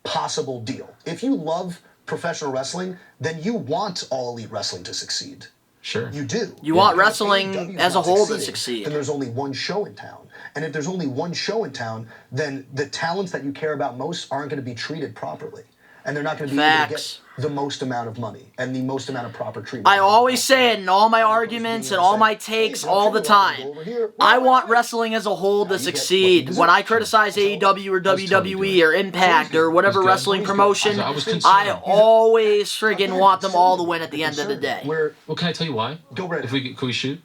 possible deal. If you love professional wrestling, then you want All Elite Wrestling to succeed. Sure. You do. You want Because if wrestling AEW is as a not whole to succeeding, succeed. Then there's only one show in town. And if there's only one show in town, then the talents that you care about most aren't going to be treated properly. And they're not going to be able to Facts. get the most amount of money and the most amount of proper treatment. I always say it in all my arguments and all my takes all the time. I want wrestling as a whole to succeed. When I criticize AEW or WWE or Impact or whatever wrestling promotion, I was concerned. I always friggin' want them all to win at the end of the day. Where, Well, can I tell you why? Go right If we could we shoot?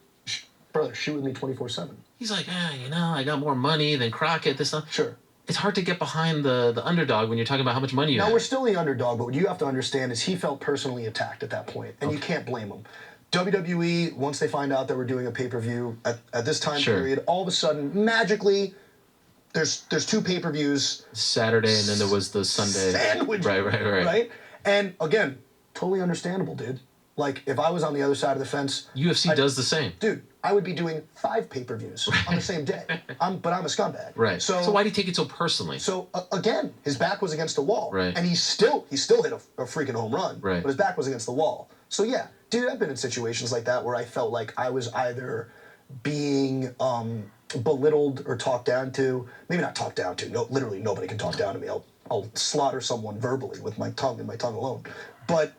brother, shoot with me 24/7. He's like, I got more money than Crockett. This stuff. Sure. It's hard to get behind the underdog when you're talking about how much money you Now, have. we're still the underdog, but what you have to understand is he felt personally attacked at that point, and you can't blame him. WWE, once they find out that we're doing a pay-per-view at this time Sure. period, all of a sudden, magically, there's 2 pay-per-views. Saturday, and then there was the Sunday. Sandwich. Right. And again, totally understandable, dude. Like, if I was on the other side of the fence, UFC does the same. dude, I would be doing 5 pay-per-views on the same day. But I'm a scumbag. Right. So why do you take it so personally? So again, his back was against the wall, Right. and he still hit a freaking home run, Right. but his back was against the wall. So yeah, dude, I've been in situations like that where I felt like I was either being belittled or talked down to. Maybe not talked down to. No, literally nobody can talk down to me. I'll slaughter someone verbally with my tongue and my tongue alone. But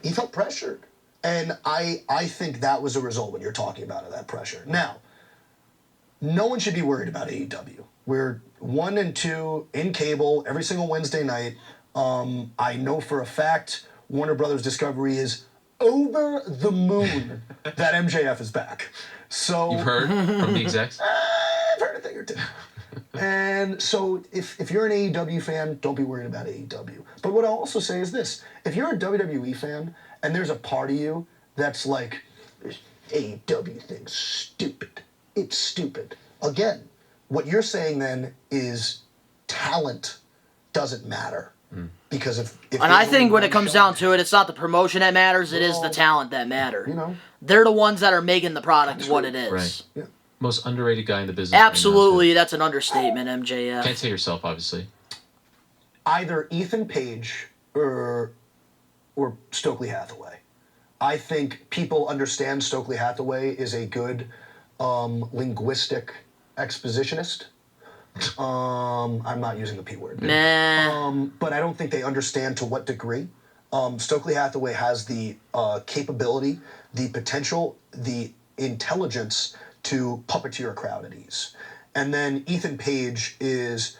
he felt pressured, and I think that was a result when you're talking about that pressure. Now, no one should be worried about AEW. We're 1 and 2 in cable every single Wednesday night. I know for a fact Warner Brothers Discovery is over the moon that MJF is back. So You've heard from the execs? I've heard a thing or two. And so if you're an AEW fan, don't be worried about AEW. But what I'll also say is this. If you're a WWE fan and there's a part of you that's like, this AEW thing's stupid. It's stupid. Again, what you're saying then is talent doesn't matter. Because if And I there's think only when one it comes show- down to it, it's not the promotion that matters, it is the Well, talent that matter. you know, They're the ones that are making the product what it is. Right. yeah. most underrated guy in the business. Absolutely, right now, that's an understatement, MJF. can't say yourself, obviously. Either Ethan Page or Stokely Hathaway. I think people understand Stokely Hathaway is a good linguistic expositionist. I'm not using the P word. Nah. But I don't think they understand to what degree. Stokely Hathaway has the capability, the potential, the intelligence to puppeteer a crowd at ease. And then Ethan Page is,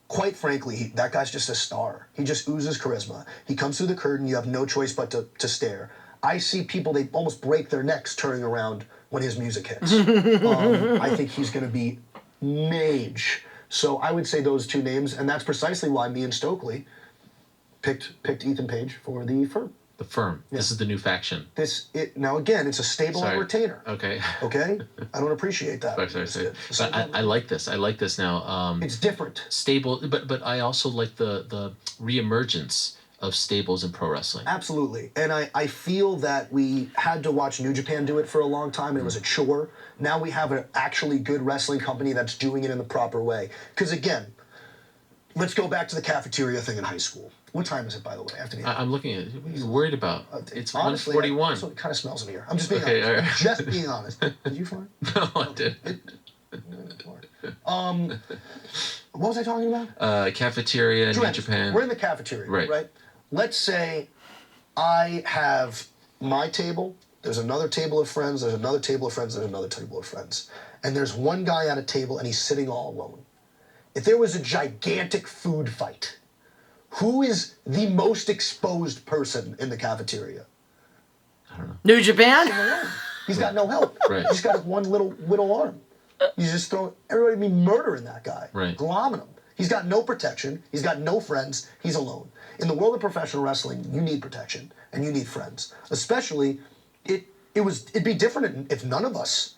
quite frankly, that guy's just a star. He just oozes charisma. He comes through the curtain, you have no choice but to stare. I see people, they almost break their necks turning around when his music hits. I think he's going to be mage. So I would say those two names, and that's precisely why me and Stokely picked Ethan Page for the firm. The firm. Yeah. This is the new faction. Now again, it's a stable and retainer. Okay. Okay? I don't appreciate that. Sorry. But I like this. I like this now. It's different. Stable, but I also like the reemergence of stables in pro wrestling. Absolutely. And I feel that we had to watch New Japan do it for a long time. It was a chore. Now we have an actually good wrestling company that's doing it in the proper way. Because again, let's go back to the cafeteria thing in high school. What time is it, by the way? I have to be I'm looking at it. What are you worried about? It's honestly, 1:41. It kind of smells in here. I'm just being honest. All right. Just being honest. Did you fart? No, I did. What was I talking about? Cafeteria in New Japan. We're in the cafeteria, right? Let's say I have my table, there's another table of friends, there's another table of friends, there's another table of friends. And there's one guy at a table and he's sitting all alone. If there was a gigantic food fight, who is the most exposed person in the cafeteria? I don't know. New Japan? He's got no help. Right. He's got one little arm. You just throw everybody be murdering that guy. Right. Glomming him. He's got no protection. He's got no friends. He's alone. In the world of professional wrestling, you need protection and you need friends. Especially, it'd be different if none of us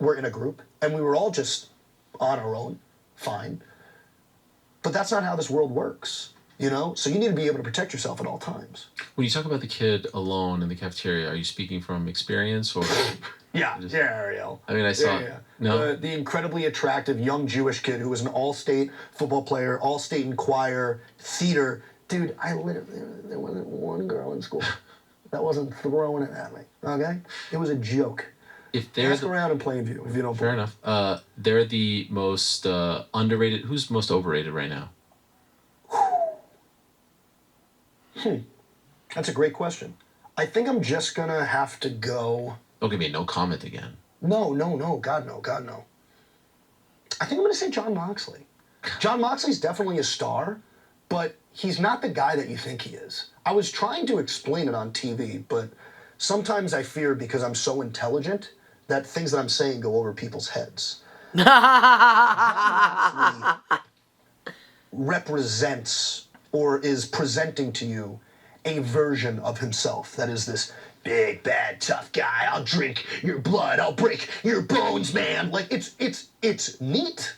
were in a group and we were all just on our own. Fine. But that's not how this world works. You know? So you need to be able to protect yourself at all times. When you talk about the kid alone in the cafeteria, are you speaking from experience or? Yeah, Ariel. I mean, I saw. Yeah. No. The incredibly attractive young Jewish kid who was an all-state football player, all-state in choir, theater. Dude, there wasn't one girl in school that wasn't throwing it at me. Okay? It was a joke. If they're Ask around in Plainview if you don't believe. Fair enough. They're the most underrated. Who's most overrated right now? That's a great question. I think I'm just gonna have to go. Don't give me a no comment again. No. God, no. I think I'm gonna say Jon Moxley. Jon Moxley's definitely a star, but he's not the guy that you think he is. I was trying to explain it on TV, but sometimes I fear because I'm so intelligent that things that I'm saying go over people's heads. Jon Moxley represents or is presenting to you a version of himself that is this big, bad, tough guy. I'll drink your blood. I'll break your bones, man. Like, it's neat.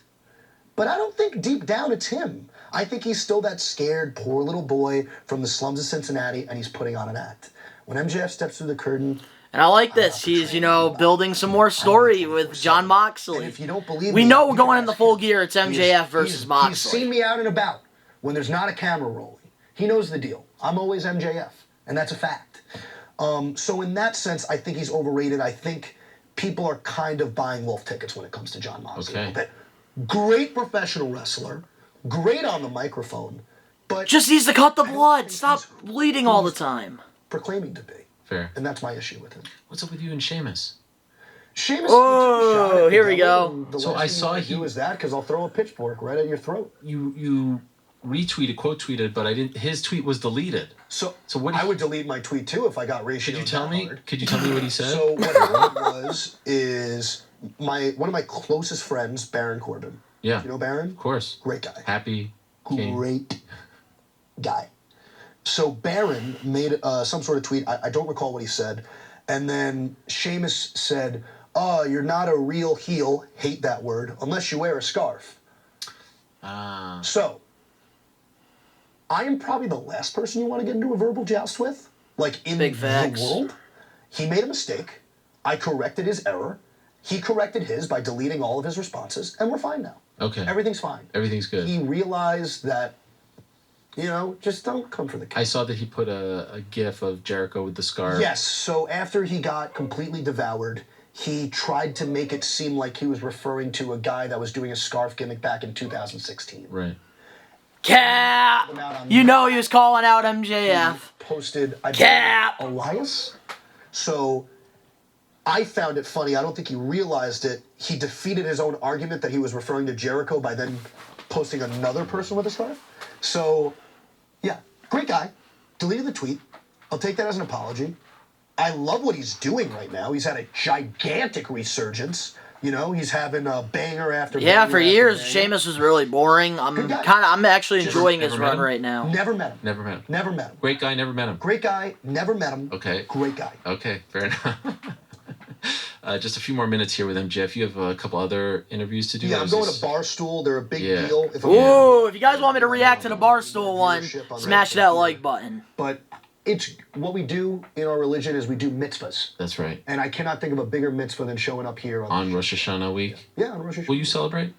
But I don't think deep down it's him. I think he's still that scared, poor little boy from the slums of Cincinnati, and he's putting on an act. When MJF steps through the curtain... And I like this. He's, building some more story with Jon Moxley. And if you don't believe we me, know we're going in the full gear. It's MJF versus Moxley. He's seen me out and about when there's not a camera rolling. He knows the deal. I'm always MJF, and that's a fact. So in that sense, I think he's overrated. I think people are kind of buying wolf tickets when it comes to Jon Moxley. Okay. Great professional wrestler, great on the microphone, but just needs to cut the blood. Stop bleeding all the time. Proclaiming to be. Fair. And that's my issue with him. What's up with you and Sheamus? Sheamus. Oh, here we go. So I saw he do is that because I'll throw a pitchfork right at your throat. You retweeted, quote tweeted, but I didn't. His tweet was deleted. So what? I would delete my tweet too if I got ratio. Could you tell me? Could you tell me what he said? So what it was is one of my closest friends, Baron Corbin. Yeah. You know Baron? Of course. Great guy. Happy. Great guy. So Baron made some sort of tweet. I don't recall what he said. And then Sheamus said, "Oh, you're not a real heel. Hate that word. Unless you wear a scarf." So I am probably the last person you want to get into a verbal joust with. Like in the world. He made a mistake. I corrected his error. He corrected his by deleting all of his responses, and we're fine now. Okay. Everything's fine. Everything's good. He realized that, just don't come for the kill. I saw that he put a gif of Jericho with the scarf. Yes, so after he got completely devoured, he tried to make it seem like he was referring to a guy that was doing a scarf gimmick back in 2016. Right. Cap! You know he was calling out MJF. Posted, Cap! Elias? So I found it funny. I don't think he realized it. He defeated his own argument that he was referring to Jericho by then posting another person with a scarf. So, yeah, great guy. Deleted the tweet. I'll take that as an apology. I love what he's doing right now. He's had a gigantic resurgence. He's having a banger after banger. Yeah, for years, banger. Sheamus was really boring. I'm actually enjoying his run right now. Never met him. Never met him. Never met him. Great guy, never met him. Great guy, never met him. Okay. Great guy. Okay, fair enough. Just a few more minutes here with MJF. You have a couple other interviews to do. Yeah, I'm going to Barstool. They're a big deal. If you guys want me to react to the Barstool one, smash that like button. But it's what we do in our religion is we do mitzvahs. That's right. And I cannot think of a bigger mitzvah than showing up here on Rosh Hashanah week. Yeah, on Rosh Hashanah. Will you celebrate?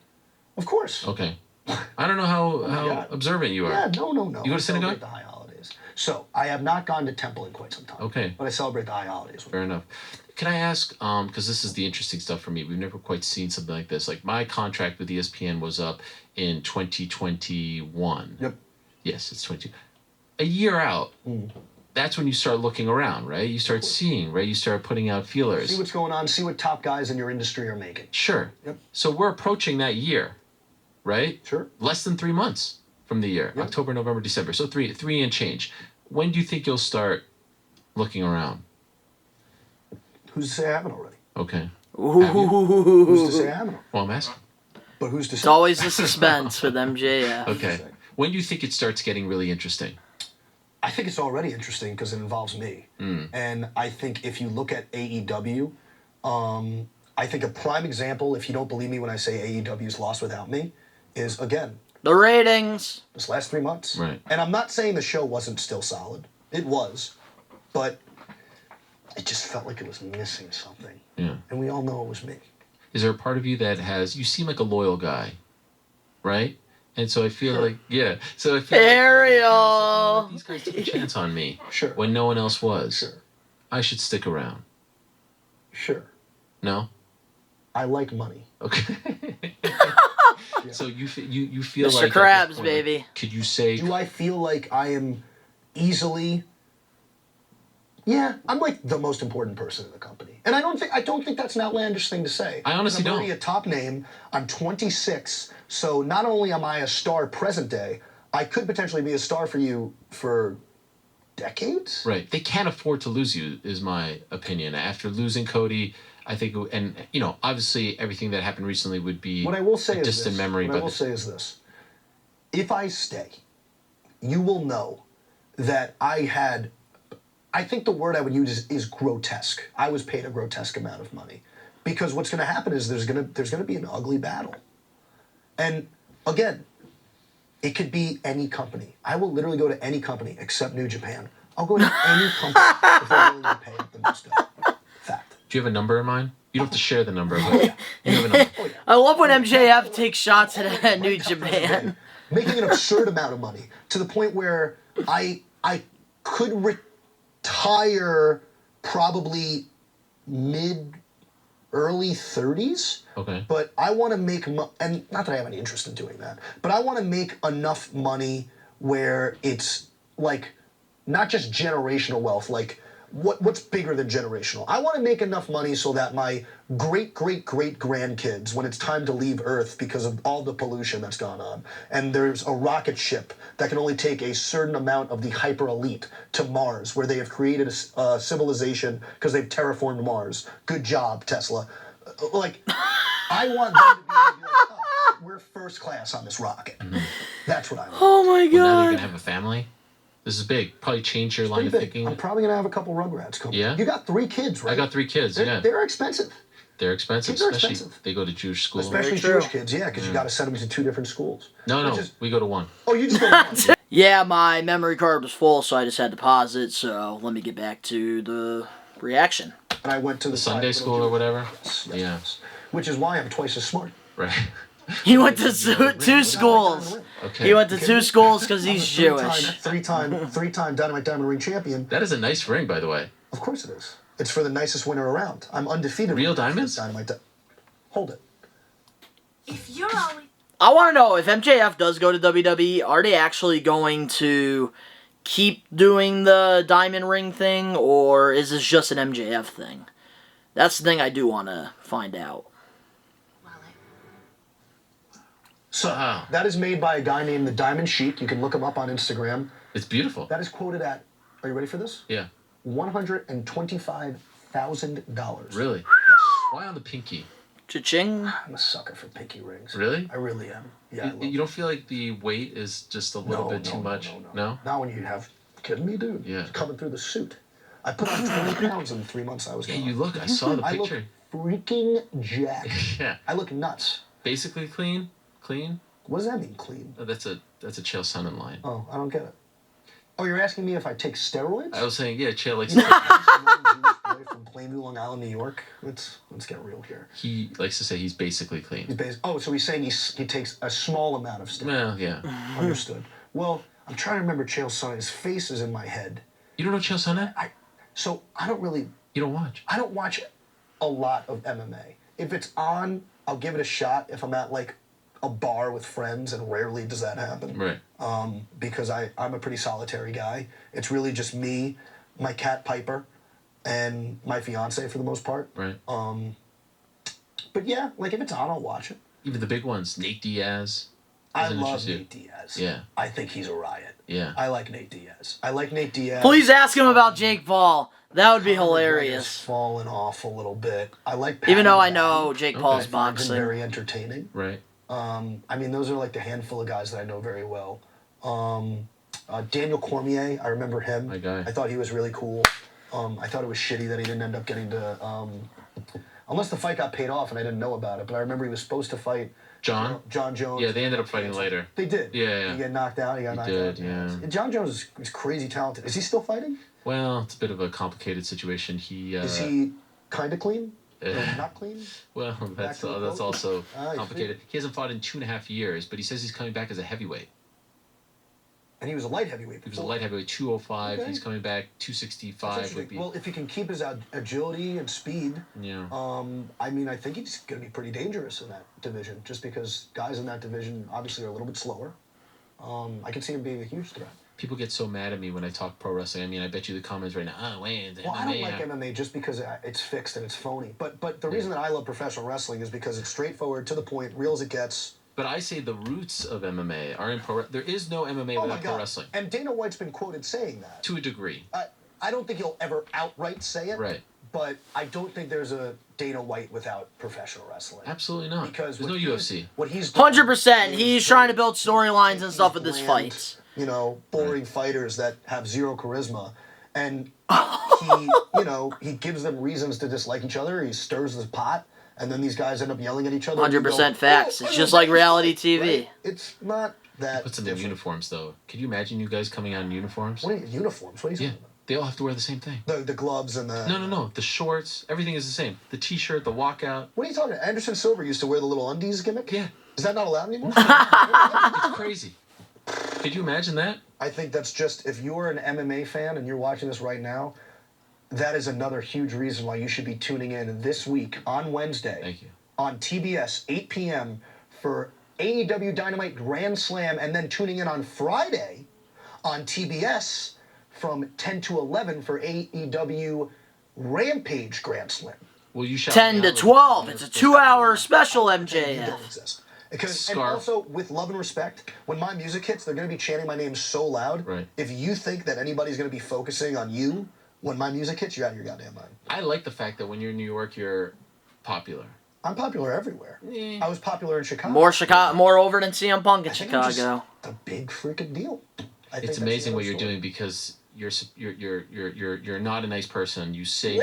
Of course. Okay. I don't know how observant you are. Yeah, no. You go to synagogue? I celebrate the high holidays. So I have not gone to temple in quite some time. Okay. But I celebrate the high holidays. Fair enough. Can I ask, because this is the interesting stuff for me. We've never quite seen something like this. Like, my contract with ESPN was up in 2021. Yep. Yes, it's 22. A year out, that's when you start looking around, right? You start seeing, right? You start putting out feelers. See what's going on. See what top guys in your industry are making. Sure. Yep. So we're approaching that year, right? Sure. Less than 3 months from the year. Yep. October, November, December. So three and change. When do you think you'll start looking around? Who's to say I haven't already? Okay. Who's to say I haven't? Well, I'm asking. But who's to say? It's always the suspense with MJF. Okay. When do you think it starts getting really interesting? I think it's already interesting because it involves me. And I think if you look at AEW, I think a prime example, if you don't believe me when I say AEW's lost without me, is, again, the ratings. this last 3 months. Right. And I'm not saying the show wasn't still solid. It was. But it just felt like it was missing something. Yeah. And we all know it was me. Is there a part of you that you seem like a loyal guy, right? And so I feel like, yeah. So I feel Ariel! like these guys took a chance on me. Sure. When no one else was. Sure. I should stick around. Sure. No? I like money. Okay. So you feel Mr. like... Krabs, baby. Could you say... Do I feel like I am easily... Yeah, I'm like the most important person in the company. And I don't think that's an outlandish thing to say. I honestly I'm already don't. a top name. I'm 26, so not only am I a star present day, I could potentially be a star for you for decades. Right. They can't afford to lose you, is my opinion. After losing Cody, I think... And, obviously everything that happened recently would be What I will say a is distant this. memory. What I will say is this. If I stay, you will know that I think the word I would use is grotesque. I was paid a grotesque amount of money. Because what's going to happen is there's going to be an ugly battle. And again, it could be any company. I will literally go to any company except New Japan. I'll go to any company if they're willing to pay the most. Fact. Do you have a number in mind? You don't have to share the number, but you have a number. Oh, yeah. I love when MJF takes shots at New Japan. Making an absurd amount of money to the point where I could retire probably early 30s. Okay. But I want to make and not that I have any interest in doing that, but I want to make enough money where it's like not just generational wealth, like what's bigger than generational? I want to make enough money so that my great-great-great-grandkids, when it's time to leave Earth because of all the pollution that's gone on, and there's a rocket ship that can only take a certain amount of the hyper-elite to Mars, where they have created a civilization because they've terraformed Mars. Good job, Tesla. Like, I want them to be able to be like, oh, we're first class on this rocket. That's what I want. Oh my Well, now that you're god. going to have a family, this is big. Probably change your line of Pretty big. thinking. I'm probably going to have a couple Rugrats coming. Yeah? You got 3 kids, right? I got 3 kids, yeah. They're expensive. They're expensive, Kids are especially expensive. they go to Jewish school. Especially Very true. Jewish kids, yeah, because you got to send them to 2 different schools. No, Which is- we go to 1. Oh, you just go to one. Yeah, my memory card was full, so I just had to pause it. So let me get back to the reaction. and I went to the Sunday private school little or whatever? Yes, Yeah. yes. Which is why I'm twice as smart. Right. He went to two schools. Okay. He went to two schools because he's Jewish. Three-time Dynamite Diamond Ring champion. That is a nice ring, by the way. Of course it is. It's for the nicest winner around. I'm undefeated. Real diamonds? Hold it. If you're always I want to know if MJF does go to WWE, are they actually going to keep doing the diamond ring thing, or is this just an MJF thing? That's the thing I do want to find out. well, So Wow. that is made by a guy named the Diamond Sheik. You can look him up on Instagram. It's beautiful. That is quoted at. Are you ready for this? Yeah. $125,000. Really? Why on the pinky? Cha-ching. I'm a sucker for pinky rings. Really? I really am. Yeah. I love You don't feel like the weight is just a little bit too much? No? Not when you have. Kidding me, dude? Yeah. It's coming through the suit. I put on 20 pounds in the 3 months I was Yeah, gone. you look. I saw the I look picture. freaking jacked. Yeah. I look nuts. Basically clean? Clean? What does that mean, clean? Oh, that's a Chael Sonnen line. Oh, I don't get it. Oh, you're asking me if I take steroids? I was saying, yeah, Chael likes Jewish boy from Plainview, Long Island, New York. Let's get real here. he likes to say he's basically clean. So he's saying he takes a small amount of steroids. Well, yeah. Understood. Well, I'm trying to remember Chael's son. His face is in my head. You don't know Chael Sonnen? So I don't watch a lot of MMA. If it's on, I'll give it a shot if I'm at like a bar with friends, and rarely does that happen. Right. Because I'm a pretty solitary guy. It's really just me, my cat Piper, and my fiance for the most part. Right. But yeah, like if it's on, I'll watch it. Even the big ones, Nate Diaz. I Doesn't love interest you? Nate Diaz. Yeah. I think he's a riot. Yeah. I like Nate Diaz. Please ask him about Jake Paul. That would be Conor McGregor's hilarious. fallen off a little bit. I like. Even though I Patty know LaBelle. Jake Okay. Paul's I find him boxing. very entertaining. Right. I mean, those are like the handful of guys that I know very well. Daniel Cormier, I remember him. My guy. I thought he was really cool. I thought it was shitty that he didn't end up getting to. Unless the fight got paid off and I didn't know about it, but I remember he was supposed to fight John? John Jones. Yeah, they ended up fighting later. They did. Yeah. He got knocked out. He got knocked did, out. yeah. John Jones is crazy talented. Is he still fighting? Well, it's a bit of a complicated situation. Is he kind of clean? Or not clean? Well, that's to the boat? also I see. complicated. He hasn't fought in 2.5 years, but he says he's coming back as a heavyweight. And he was a light heavyweight. He was a before. light heavyweight, 205. Okay. He's coming back, That's 265 would interesting. be. Well, if he can keep his agility and speed, Yeah. I mean, I think he's going to be pretty dangerous in that division, just because guys in that division obviously are a little bit slower. I can see him being a huge threat. People get so mad at me when I talk pro wrestling. I mean, I bet you the comments right now, oh, wait, Well, I don't like MMA just because it's fixed and it's phony. But the reason that I love professional wrestling is because it's straightforward, to the point, real as it gets. But I say the roots of MMA are in pro. There is no MMA Oh my without pro God! wrestling. And Dana White's been quoted saying that. To a degree. I don't think he'll ever outright say it. Right. But I don't think there's a Dana White without professional wrestling. Absolutely not. Because there's no UFC. What he's done 100%. is He's trying to build storylines and these stuff with his bland, fights. Boring fighters that have zero charisma, and he gives them reasons to dislike each other. He stirs the pot, and then these guys end up yelling at each other. 100% facts. It's just like reality TV. Right? It's not that. Puts in their uniforms, though. Could you imagine you guys coming out in uniforms? What are uniforms? What are you Yeah. talking about? They all have to wear the same thing. The gloves and the. No. The shorts, everything is the same. The T-shirt, the walkout. What are you talking about? Anderson Silva used to wear the little undies gimmick. Yeah. Is that not allowed anymore? It's crazy. Could you imagine that? I think that's just, if you're an MMA fan and you're watching this right now, that is another huge reason why you should be tuning in this week on Wednesday. Thank you. On TBS, 8 p.m. for AEW Dynamite Grand Slam, and then tuning in on Friday on TBS from 10 to 11 for AEW Rampage Grand Slam. Well, you shout 10 me to out, 12. like, It's a 2-hour special You MJF. don't exist. And Scarf. also, with love and respect, when my music hits, they're going to be chanting my name so loud. Right. If you think that anybody's going to be focusing on you when my music hits, you're out of your goddamn mind. I like the fact that when you're in New York, you're popular. I'm popular everywhere. Yeah. I was popular in Chicago. More over than CM Punk in I think I'm Chicago. just a big freaking deal. I think It's that's amazing the what you're story. doing because you're not a nice person. You say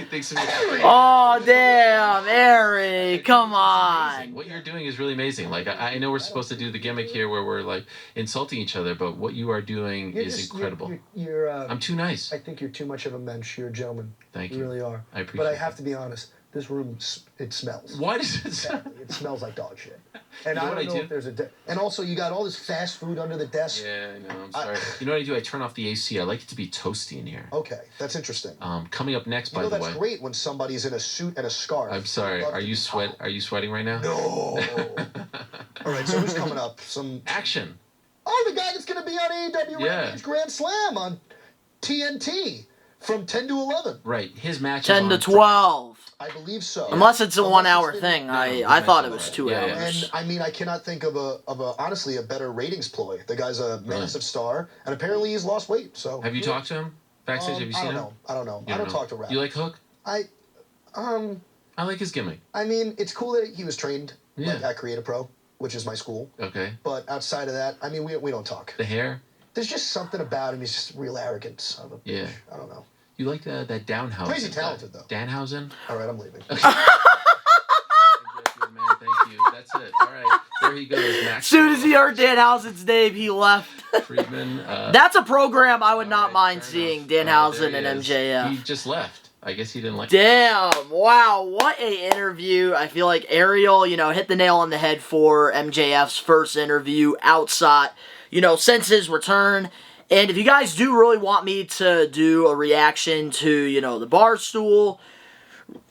things. Oh, damn, Eric, come on. What you're doing is really amazing. Like, I know we're supposed to do the gimmick here where we're like insulting each other, but what you are doing is incredible. I'm too nice. I think you're too much of a mensch. You're a gentleman. Thank you. You really are. I appreciate But I have to be honest. This room, it smells. Why does it smell? It smells like dog shit. And You know I what don't I know do? if there's and also, you got all this fast food under the desk. Yeah, I know. I'm sorry. You know what I do? I turn off the AC. I like it to be toasty in here. Okay, that's interesting. Coming up next, by the that's way. great when somebody's in a suit and a scarf. I'm sorry. Are you sweating right now? No. All right, so who's coming up? Action. Oh, the guy that's going to be on AEW Yeah. Rampage Grand Slam on TNT from 10 to 11. Right. His match 10 is to on 12. I believe so. Unless it's a 1 hour it's thing. No, I thought it was right. 2 Yeah, yeah. hours. And I mean, I cannot think of honestly a better ratings ploy. The guy's a massive star, and apparently he's lost weight. So Have you talked to him backstage? Have you seen him? I don't know. You I don't know. talk to Rap. You like Hook? I like his gimmick. I mean, it's cool that he was trained Yeah. at Creative Pro, which is my school. Okay. But outside of that, I mean, we don't talk. The hair? There's just something about him. He's just real arrogant son of a bitch. Yeah. I don't know. You like that Downhausen? Crazy talented, though. Danhausen? All right, I'm leaving. Man, thank you. That's it. All right. There he goes. As soon as he heard Danhausen's name, he left. Friedman. That's a program I would not right, mind fair seeing, enough. Danhausen There and he is. MJF. He just left. I guess he didn't like Damn, wow, what a interview. I feel like Ariel, hit the nail on the head for MJF's first interview outside, since his return. And if you guys do really want me to do a reaction to, the Barstool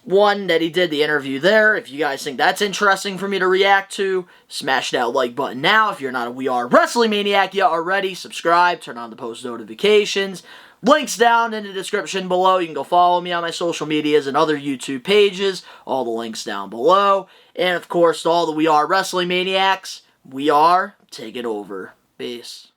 one that he did, the interview there, if you guys think that's interesting for me to react to, smash that like button now. If you're not a We Are Wrestling Maniac yet already, subscribe, turn on the post notifications. Links down in the description below. You can go follow me on my social medias and other YouTube pages. All the links down below. And of course, to all the We Are Wrestling Maniacs, we are taking over. Peace.